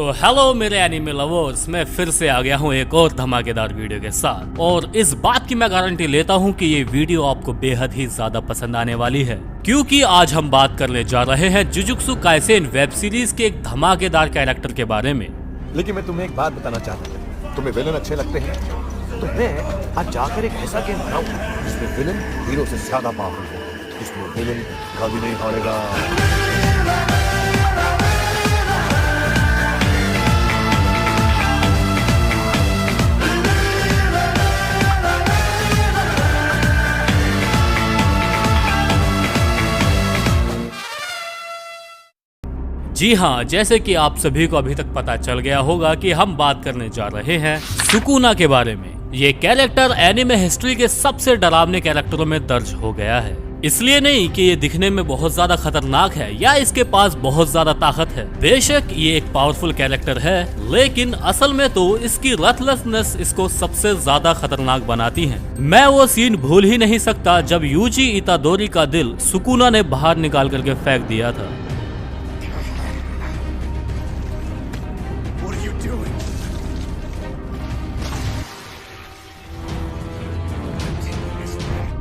तो हेलो मेरे anime lovers, मैं फिर से आ गया हूँ एक और धमाकेदार वीडियो के साथ। और इस बात की मैं गारंटी लेता हूँ कि ये वीडियो आपको बेहद ही ज्यादा पसंद आने वाली है, क्योंकि आज हम बात करने जा रहे हैं जुजुत्सु काइसेन वेब सीरीज के एक धमाकेदार कैरेक्टर के बारे में। लेकिन मैं तुम्हें एक बात बताना चाहता हूँ, तुम्हें विलन अच्छे लगते हैं तो मैं आज जाकर एक ऐसा गेम बनाऊंगा जिसमें विलन हीरो से ज्यादा पावरफुल हो, जिसमें विलन कभी नहीं हारेगा। जी हाँ, जैसे कि आप सभी को अभी तक पता चल गया होगा कि हम बात करने जा रहे हैं सुकुना के बारे में। ये कैरेक्टर एनिमे हिस्ट्री के सबसे डरावने कैरेक्टरों में दर्ज हो गया है। इसलिए नहीं कि ये दिखने में बहुत ज्यादा खतरनाक है या इसके पास बहुत ज्यादा ताकत है। बेशक ये एक पावरफुल कैरेक्टर है, लेकिन असल में तो इसकी रथलेसनेस इसको सबसे ज्यादा खतरनाक बनाती है। मैं वो सीन भूल ही नहीं सकता जब यूजी इतादोरी का दिल सुकुना ने बाहर निकाल करके फेंक दिया था।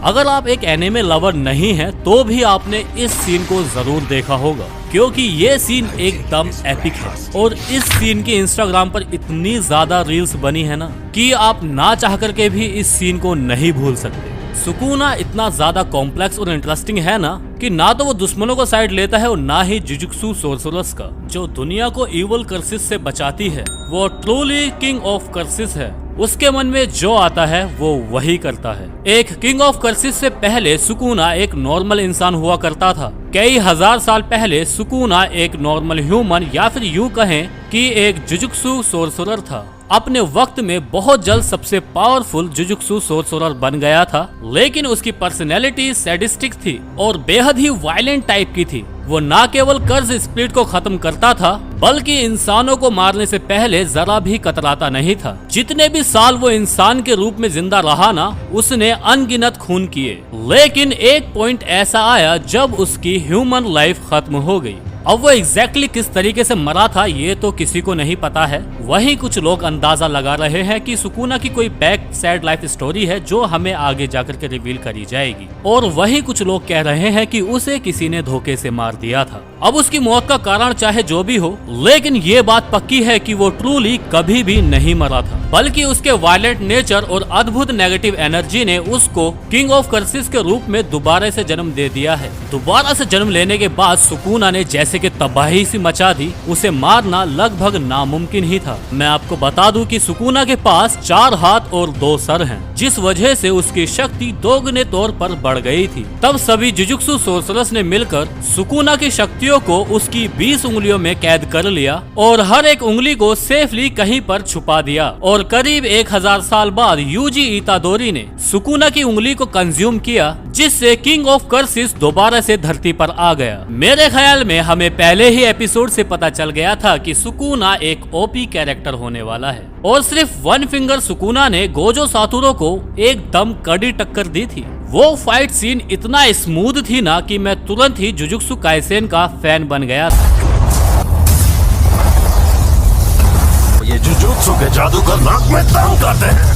अगर आप एक एनिमे लवर नहीं हैं, तो भी आपने इस सीन को जरूर देखा होगा, क्योंकि ये सीन एकदम एपिक है। और इस सीन की इंस्टाग्राम पर इतनी ज्यादा रील्स बनी है ना कि आप ना चाह करके भी इस सीन को नहीं भूल सकते। सुकुना इतना ज्यादा कॉम्प्लेक्स और इंटरेस्टिंग है ना कि ना तो वो दुश्मनों को साइड लेता है और ना ही जुजुत्सु सोर्सरर्स का। जो दुनिया को इवल कर्सिस से बचाती है वो ट्रूली किंग ऑफ कर्सिस है। उसके मन में जो आता है वो वही करता है। एक किंग ऑफ कर्सिस से पहले सुकुना एक नॉर्मल इंसान हुआ करता था। कई हजार साल पहले सुकुना एक नॉर्मल ह्यूमन या फिर यूं कहें कि एक जुजुत्सु सोर्सरर था। अपने वक्त में बहुत जल्द सबसे पावरफुल जुजुत्सु सोर्सरर बन गया था, लेकिन उसकी पर्सनैलिटी सैडिस्टिक थी और बेहद ही वायलेंट टाइप की थी। वो न केवल कर्ज स्प्लिट को खत्म करता था, बल्कि इंसानों को मारने से पहले जरा भी कतराता नहीं था। जितने भी साल वो इंसान के रूप में जिंदा रहा ना, उसने अनगिनत खून किए। लेकिन एक पॉइंट ऐसा आया जब उसकी ह्यूमन लाइफ खत्म हो गई। अब वो एग्जैक्टली किस तरीके से मरा था ये तो किसी को नहीं पता है। वहीं कुछ लोग अंदाजा लगा रहे हैं कि सुकुना की कोई बैक साइड लाइफ स्टोरी है जो हमें आगे जाकर के रिवील करी जाएगी। और वहीं कुछ लोग कह रहे हैं कि उसे किसी ने धोखे से मार दिया था। अब उसकी मौत का कारण चाहे जो भी हो, लेकिन ये बात पक्की है कि वो ट्रूली कभी भी नहीं मरा था, बल्कि उसके वायलेंट नेचर और अद्भुत नेगेटिव एनर्जी ने उसको किंग ऑफ कर्सिस के रूप में दोबारा से जन्म दे दिया है। दोबारा से जन्म लेने के बाद सुकुना ने जैसे कि तबाही सी मचा दी, उसे मारना लगभग नामुमकिन ही था। मैं आपको बता दूं कि सुकुना के पास 4 हाथ और 2 सर हैं, जिस वजह से उसकी शक्ति दोगुने तौर पर बढ़ गई थी। तब सभी जुजुत्सु सोर्सरर्स ने मिलकर सुकुना की शक्तियों को उसकी 20 उंगलियों में कैद कर लिया और हर एक उंगली को सेफली कहीं पर छुपा दिया। और करीब 1000 साल बाद यूजी इतादोरी ने सुकुना की उंगली को कंज्यूम किया, जिससे किंग ऑफ कर्सिस दोबारा से धरती पर आ गया। मेरे ख्याल में हमें पहले ही एपिसोड से पता चल गया था कि सुकुना एक ओपी कैरेक्टर होने वाला है। और सिर्फ वन फिंगर सुकुना ने गोजो सातुरो को एकदम कड़ी टक्कर दी थी। वो फाइट सीन इतना स्मूथ थी ना कि मैं तुरंत ही जुजुत्सु काइसेन का फैन बन गया था। ये जुजुत्सु के जादूगर नाक में दम करते हैं।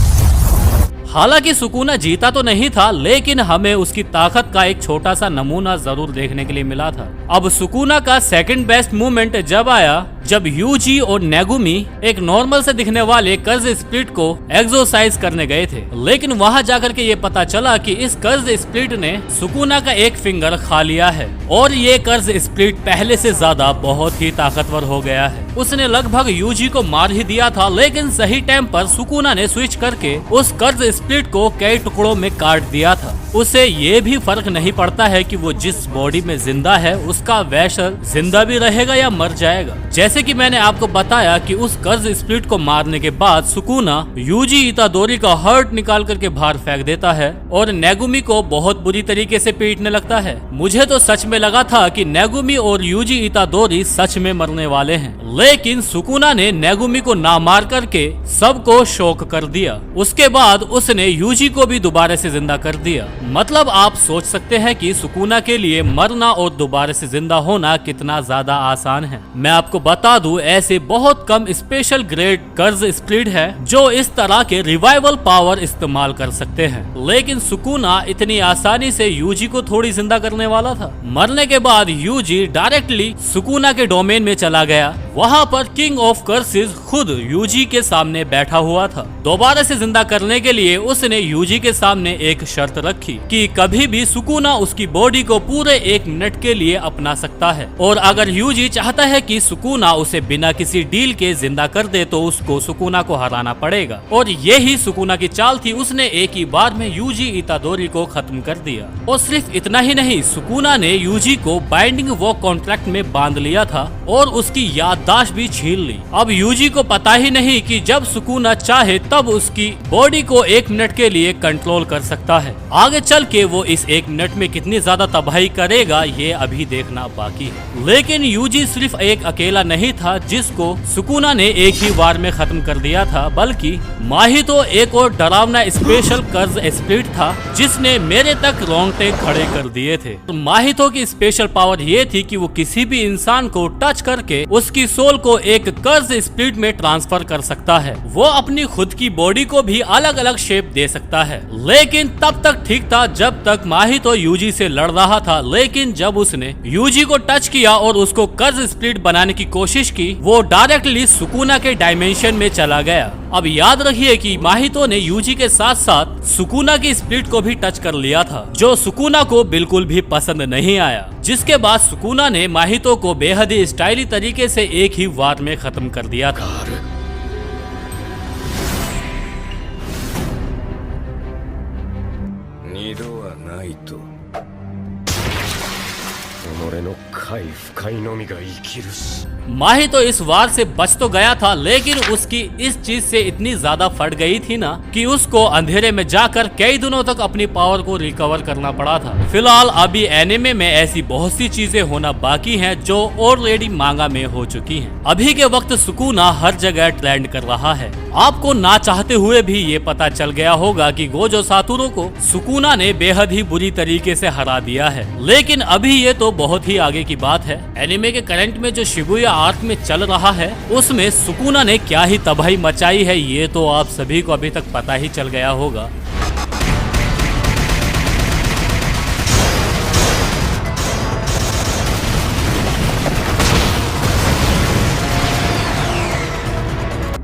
हालांकि सुकुना जीता तो नहीं था, लेकिन हमें उसकी ताकत का एक छोटा सा नमूना जरूर देखने के लिए मिला था। अब सुकुना का सेकंड बेस्ट मूवमेंट जब आया, जब यूजी और नेगुमी एक नॉर्मल से दिखने वाले कर्ज स्प्लिट को एक्सोसाइज करने गए थे। लेकिन वहां जाकर के ये पता चला कि इस कर्ज स्प्लिट ने सुकुना का एक फिंगर खा लिया है और ये कर्ज स्प्लिट पहले से ज्यादा बहुत ही ताकतवर हो गया है। उसने लगभग यूजी को मार ही दिया था, लेकिन सही टाइम पर सुकुना ने स्विच करके उस कर्ज स्प्लिट को कई टुकड़ों में काट दिया था। उसे ये भी फर्क नहीं पड़ता है कि वो जिस बॉडी में जिंदा है उसका वेसल जिंदा भी रहेगा या मर जाएगा। जैसे कि मैंने आपको बताया कि उस कर्ज स्प्लिट को मारने के बाद सुकुना यूजी इतादोरी का हार्ट निकाल करके बाहर फेंक देता है और नेगुमी को बहुत बुरी तरीके से पीटने लगता है। मुझे तो सच में लगा था कि नेगुमी और यूजी इतादोरी सच में मरने वाले हैं, लेकिन सुकुना ने नेगुमी को ना मार करके सबको शॉक कर दिया। उसके बाद उसने यूजी को भी दोबारा से जिंदा कर दिया। मतलब आप सोच सकते हैं कि सुकुना के लिए मरना और दोबारा से जिंदा होना कितना ज्यादा आसान है। मैं आपको बता दूं, ऐसे बहुत कम स्पेशल ग्रेड कर्ज स्प्लिट है जो इस तरह के रिवाइवल पावर इस्तेमाल कर सकते हैं। लेकिन सुकुना इतनी आसानी से यूजी को थोड़ी जिंदा करने वाला था। मरने के बाद यूजी डायरेक्टली सुकुना के डोमेन में चला गया। वहाँ पर किंग ऑफ कर्सेस खुद यूजी के सामने बैठा हुआ था। दोबारा से जिंदा करने के लिए उसने यूजी के सामने एक शर्त रखी कि कभी भी सुकुना उसकी बॉडी को पूरे 1 मिनट के लिए अपना सकता है, और अगर यूजी चाहता है कि सुकुना उसे बिना किसी डील के जिंदा कर दे तो उसको सुकुना को हराना पड़ेगा। और यही सुकुना की चाल थी। उसने एक ही बार में यूजी इतादोरी को खत्म कर दिया। और सिर्फ इतना ही नहीं, सुकुना ने यूजी को बाइंडिंग वो कॉन्ट्रैक्ट में बांध लिया था और उसकी याददाश्त भी छीन ली। अब यूजी को पता ही नहीं कि जब सुकुना चाहे तब उसकी बॉडी को 1 मिनट के लिए कंट्रोल कर सकता है। आगे चल के वो इस 1 मिनट में कितनी ज्यादा तबाही करेगा ये अभी देखना बाकी है। लेकिन यूजी सिर्फ एक अकेला नहीं था जिसको सुकुना ने एक ही बार में खत्म कर दिया था, बल्कि माहितो एक और डरावना स्पेशल कर्ज स्प्लिट था जिसने मेरे तक रोंगटे खड़े कर दिए थे। तो माहितो की स्पेशल पावर ये थी कि वो किसी भी इंसान को टच करके उसकी सोल को एक कर्ज स्प्लिट में ट्रांसफर कर सकता है। वो अपनी खुद की बॉडी को भी अलग अलग शेप दे सकता है। लेकिन तब तक ठीक था जब तक माहितो यूजी से लड़ रहा था। लेकिन जब उसने यूजी को टच किया और उसको कर्ज स्प्लिट बनाने की कोशिश की, वो डायरेक्टली सुकुना के डायमेंशन में चला गया। अब याद रखिए कि माहितो ने यूजी के साथ साथ सुकुना की स्प्लिट को भी टच कर लिया था, जो सुकुना को बिल्कुल भी पसंद नहीं आया। जिसके बाद सुकुना ने माहितो को बेहद ही स्टाइली तरीके से एक ही वार में खत्म कर दिया था। 二度はないと己の快不快のみが生きるし माहितो इस वार से बच तो गया था, लेकिन उसकी इस चीज से इतनी ज्यादा फट गई थी ना कि उसको अंधेरे में जाकर कई दिनों तक अपनी पावर को रिकवर करना पड़ा था। फिलहाल अभी एनिमे में ऐसी बहुत सी चीजें होना बाकी हैं जो ऑलरेडी मांगा में हो चुकी हैं। अभी के वक्त सुकुना हर जगह ट्रेंड कर रहा है। आपको ना चाहते हुए भी ये पता चल गया होगा कि गोजो सातोरू को सुकुना ने बेहद ही बुरी तरीके से हरा दिया है। लेकिन अभी ये तो बहुत ही आगे की बात है। एनिमे के करंट में जो शिबुया आर्क में चल रहा है उसमें सुकुना ने क्या ही तबाही मचाई है ये तो आप सभी को अभी तक पता ही चल गया होगा।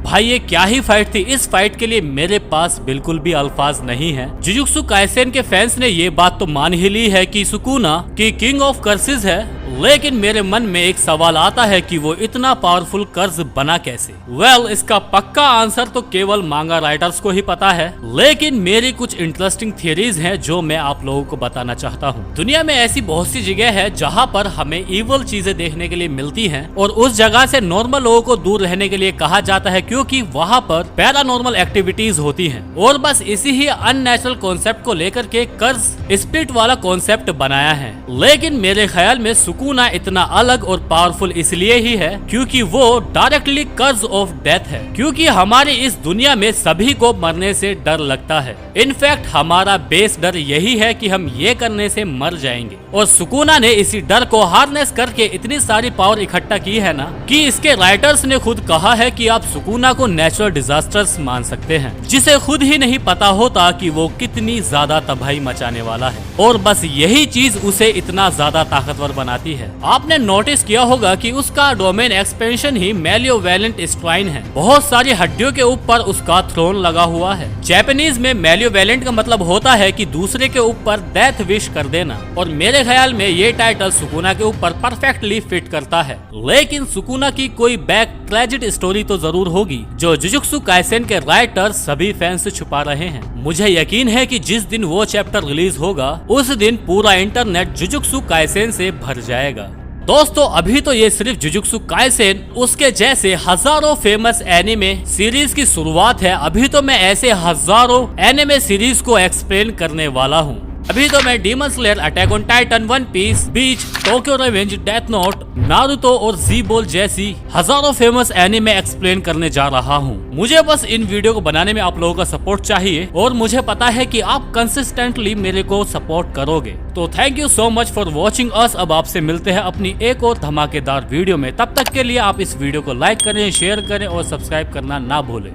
भाई ये क्या ही फाइट थी। इस फाइट के लिए मेरे पास बिल्कुल भी अल्फाज नहीं है। जुजुत्सु काइसेन के फैंस ने ये बात तो मान ही ली है कि सुकुना की किंग ऑफ कर्सेस है, लेकिन मेरे मन में एक सवाल आता है कि वो इतना पावरफुल कर्ज बना कैसे। वेल, इसका पक्का आंसर तो केवल मांगा राइटर्स को ही पता है, लेकिन मेरी कुछ इंटरेस्टिंग थियरीज हैं जो मैं आप लोगों को बताना चाहता हूँ। दुनिया में ऐसी बहुत सी जगह है जहाँ पर हमें इवल चीजें देखने के लिए मिलती हैं और उस जगह से नॉर्मल लोगों को दूर रहने के लिए कहा जाता है क्योंकि वहाँ पर पैरानॉर्मल एक्टिविटीज होती हैं। और बस इसी ही अननेचुरल कॉन्सेप्ट को लेकर के कर्ज स्पिरिट वाला कॉन्सेप्ट बनाया है। लेकिन मेरे ख्याल में सुकुना इतना अलग और पावरफुल इसलिए ही है क्योंकि वो डायरेक्टली कर्ज ऑफ डेथ है। क्योंकि हमारी इस दुनिया में सभी को मरने से डर लगता है। इनफैक्ट हमारा बेस डर यही है कि हम ये करने से मर जाएंगे। और सुकुना ने इसी डर को हार्नेस करके इतनी सारी पावर इकट्ठा की है ना कि इसके राइटर्स ने खुद कहा है कि आप सुकुना को नेचुरल डिजास्टर्स मान सकते हैं, जिसे खुद ही नहीं पता होता कि वो कितनी ज्यादा तबाही मचाने वाला है। और बस यही चीज उसे इतना ज्यादा ताकतवर बनाती है। आपने नोटिस किया होगा कि उसका डोमेन एक्सपेंशन ही मैलियोवेलेंट स्ट्राइन है। बहुत सारी हड्डियों के ऊपर उसका थ्रोन लगा हुआ है। जापानीज में मैलियोवेलेंट का मतलब होता है कि दूसरे के ऊपर डेथ विश कर देना, और मेरे ख्याल में ये टाइटल सुकुना के ऊपर परफेक्टली फिट करता है। लेकिन सुकुना की कोई बैक ट्रेजिड स्टोरी तो जरूर होगी जो जुजुत्सु काइसेन के राइटर सभी फैंस से छुपा रहे हैं। मुझे यकीन है कि जिस दिन वो चैप्टर रिलीज होगा उस दिन पूरा इंटरनेट जुजुत्सु काइसेन से भर जाएगा। दोस्तों, अभी तो ये सिर्फ जुजुत्सु काइसेन उसके जैसे हजारों फेमस एनिमे सीरीज की शुरुआत है। अभी तो मैं ऐसे हजारों एनिमे सीरीज को एक्सप्लेन करने वाला हूँ। अभी तो मैं Demon Slayer, Attack on Titan, One Piece, Bleach, Tokyo Revenge, Death Note, Naruto और जी बोल जैसी हजारों फेमस एनिमे एक्सप्लेन करने जा रहा हूँ। मुझे बस इन वीडियो को बनाने में आप लोगों का सपोर्ट चाहिए और मुझे पता है कि आप कंसिस्टेंटली मेरे को सपोर्ट करोगे। तो thank you so much for watching us. अब आपसे मिलते हैं अपनी एक और धमाकेदार वीडियो में। तब तक के लिए आप इस वीडियो को लाइक करें, शेयर करें और सब्सक्राइब करना ना भूलें।